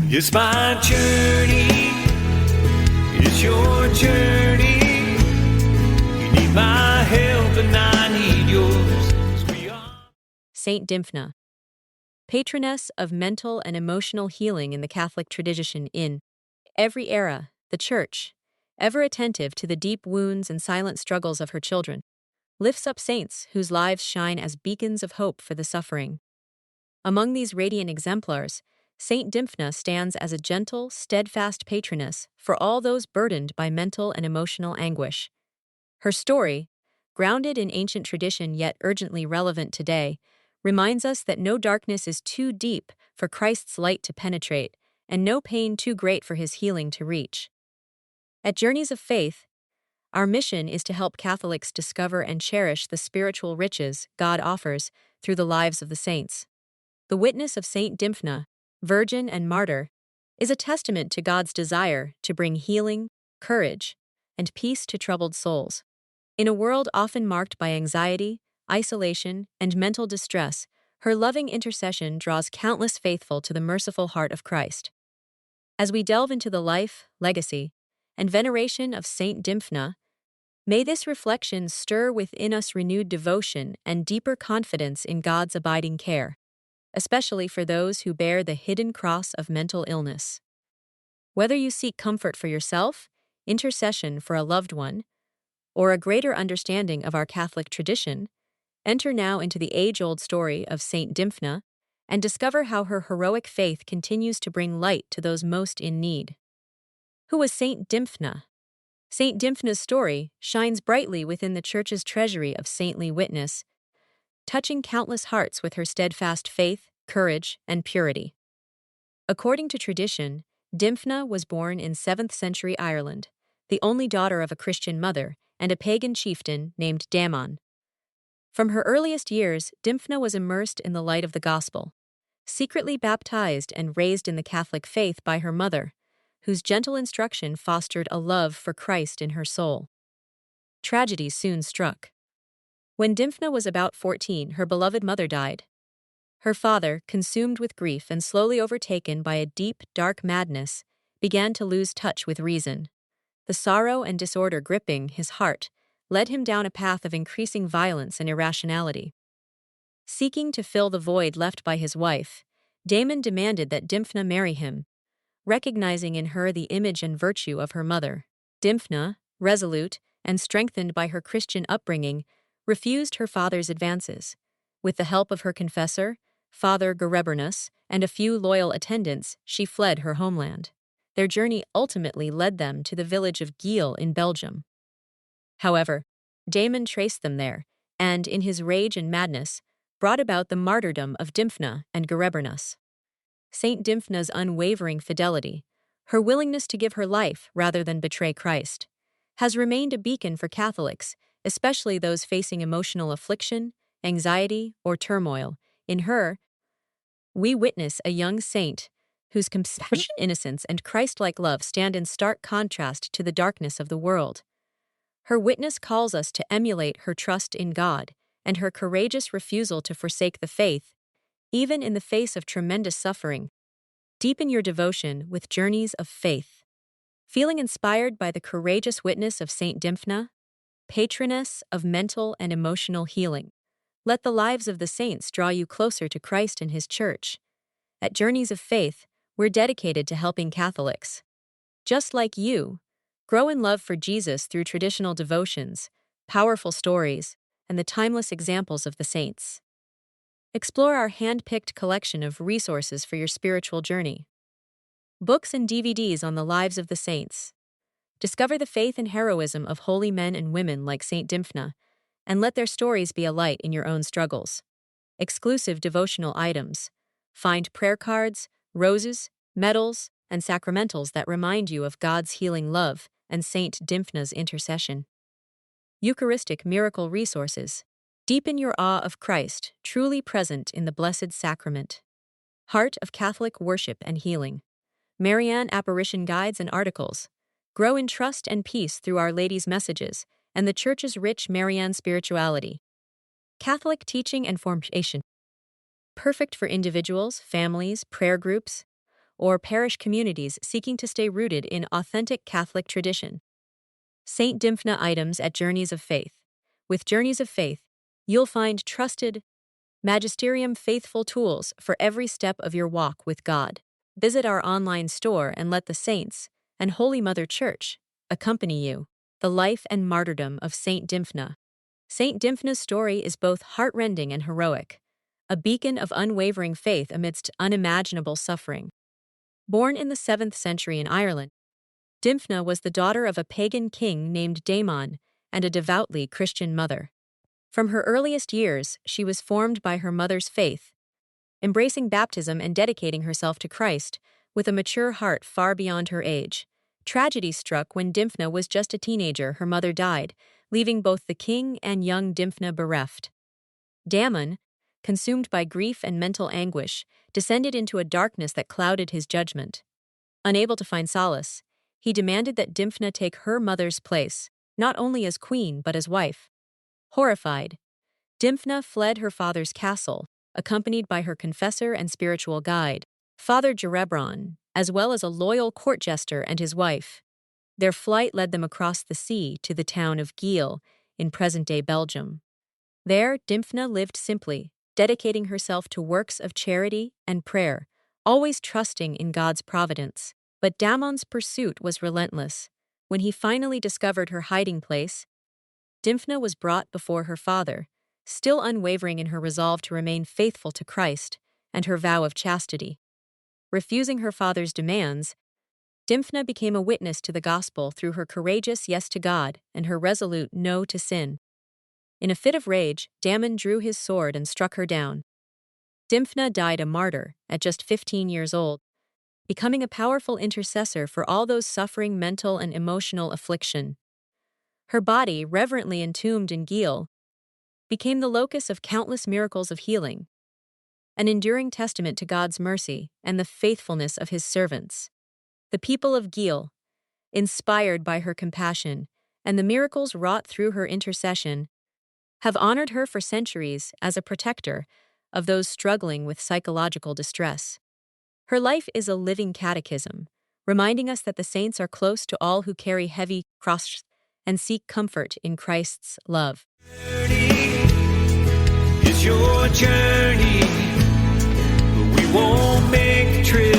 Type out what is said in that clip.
It's my journey, it's your journey. You need my help and I need yours. 'Cause we are Saint Dymphna, patroness of mental and emotional healing in the Catholic tradition. In every era, the Church, ever attentive to the deep wounds and silent struggles of her children, lifts up saints whose lives shine as beacons of hope for the suffering. Among these radiant exemplars, Saint Dymphna stands as a gentle, steadfast patroness for all those burdened by mental and emotional anguish. Her story, grounded in ancient tradition yet urgently relevant today, reminds us that no darkness is too deep for Christ's light to penetrate, and no pain too great for his healing to reach. At Journeys of Faith, our mission is to help Catholics discover and cherish the spiritual riches God offers through the lives of the saints. The witness of Saint Dymphna, virgin and martyr, is a testament to God's desire to bring healing, courage, and peace to troubled souls. In a world often marked by anxiety, isolation, and mental distress, her loving intercession draws countless faithful to the merciful heart of Christ. As we delve into the life, legacy, and veneration of Saint Dymphna, may this reflection stir within us renewed devotion and deeper confidence in God's abiding care, especially for those who bear the hidden cross of mental illness. Whether you seek comfort for yourself, intercession for a loved one, or a greater understanding of our Catholic tradition, enter now into the age-old story of Saint Dymphna and discover how her heroic faith continues to bring light to those most in need. Who was Saint Dymphna? Saint Dymphna's story shines brightly within the Church's treasury of saintly witness, touching countless hearts with her steadfast faith, courage, and purity. According to tradition, Dymphna was born in 7th century Ireland, the only daughter of a Christian mother and a pagan chieftain named Damon. From her earliest years, Dymphna was immersed in the light of the gospel, secretly baptized and raised in the Catholic faith by her mother, whose gentle instruction fostered a love for Christ in her soul. Tragedy soon struck. When Dymphna was about 14, her beloved mother died. Her father, consumed with grief and slowly overtaken by a deep, dark madness, began to lose touch with reason. The sorrow and disorder gripping his heart led him down a path of increasing violence and irrationality. Seeking to fill the void left by his wife, Damon demanded that Dymphna marry him, recognizing in her the image and virtue of her mother. Dymphna, resolute and strengthened by her Christian upbringing, refused her father's advances. With the help of her confessor, Father Gerebernus, and a few loyal attendants, she fled her homeland. Their journey ultimately led them to the village of Giel in Belgium. However, Damon traced them there, and, in his rage and madness, brought about the martyrdom of Dymphna and Gerebernus. Saint Dymphna's unwavering fidelity, her willingness to give her life rather than betray Christ, has remained a beacon for Catholics, especially those facing emotional affliction, anxiety, or turmoil. In her, we witness a young saint whose compassion, innocence, and Christ-like love stand in stark contrast to the darkness of the world. Her witness calls us to emulate her trust in God and her courageous refusal to forsake the faith, even in the face of tremendous suffering. Deepen your devotion with Journeys of Faith. Feeling inspired by the courageous witness of Saint Dymphna, patroness of mental and emotional healing, let the lives of the saints draw you closer to Christ and His Church. At Journeys of Faith, we're dedicated to helping Catholics, just like you, grow in love for Jesus through traditional devotions, powerful stories, and the timeless examples of the saints. Explore our hand-picked collection of resources for your spiritual journey. Books and DVDs on the lives of the saints. Discover the faith and heroism of holy men and women like Saint Dymphna, and let their stories be a light in your own struggles. Exclusive devotional items. Find prayer cards, roses, medals, and sacramentals that remind you of God's healing love and Saint Dymphna's intercession. Eucharistic miracle resources. Deepen your awe of Christ, truly present in the Blessed Sacrament. Heart of Catholic Worship and Healing. Marianne Apparition Guides and Articles. Grow in trust and peace through Our Lady's messages and the Church's rich Marianne spirituality. Catholic Teaching and Formation. Perfect for individuals, families, prayer groups, or parish communities seeking to stay rooted in authentic Catholic tradition. Saint Dymphna items at Journeys of Faith. With Journeys of Faith, you'll find trusted, magisterium faithful tools for every step of your walk with God. Visit our online store and let the saints and Holy Mother Church accompany you. The life and martyrdom of Saint Dymphna. Saint Dymphna's story is both heartrending and heroic, a beacon of unwavering faith amidst unimaginable suffering. Born in the 7th century in Ireland, Dymphna was the daughter of a pagan king named Daemon and a devoutly Christian mother. From her earliest years, she was formed by her mother's faith, embracing baptism and dedicating herself to Christ with a mature heart far beyond her age. Tragedy struck when Dymphna was just a teenager. Her mother died, leaving both the king and young Dymphna bereft. Daemon, consumed by grief and mental anguish, descended into a darkness that clouded his judgment. Unable to find solace, he demanded that Dymphna take her mother's place, not only as queen but as wife. Horrified, Dymphna fled her father's castle, accompanied by her confessor and spiritual guide, Father Gerebron, as well as a loyal court jester and his wife. Their flight led them across the sea to the town of Giel in present-day Belgium. There, Dymphna lived simply, dedicating herself to works of charity and prayer, always trusting in God's providence. But Daemon's pursuit was relentless. When he finally discovered her hiding place, Dymphna was brought before her father, still unwavering in her resolve to remain faithful to Christ and her vow of chastity. Refusing her father's demands, Dymphna became a witness to the gospel through her courageous yes to God and her resolute no to sin. In a fit of rage, Daemon drew his sword and struck her down. Dymphna died a martyr at just 15 years old, becoming a powerful intercessor for all those suffering mental and emotional affliction. Her body, reverently entombed in Giel, became the locus of countless miracles of healing, an enduring testament to God's mercy and the faithfulness of his servants. The people of Giel, inspired by her compassion and the miracles wrought through her intercession, have honored her for centuries as a protector of those struggling with psychological distress. Her life is a living catechism, reminding us that the saints are close to all who carry heavy crosses and seek comfort in Christ's love. It's your journey, but we won't make trips.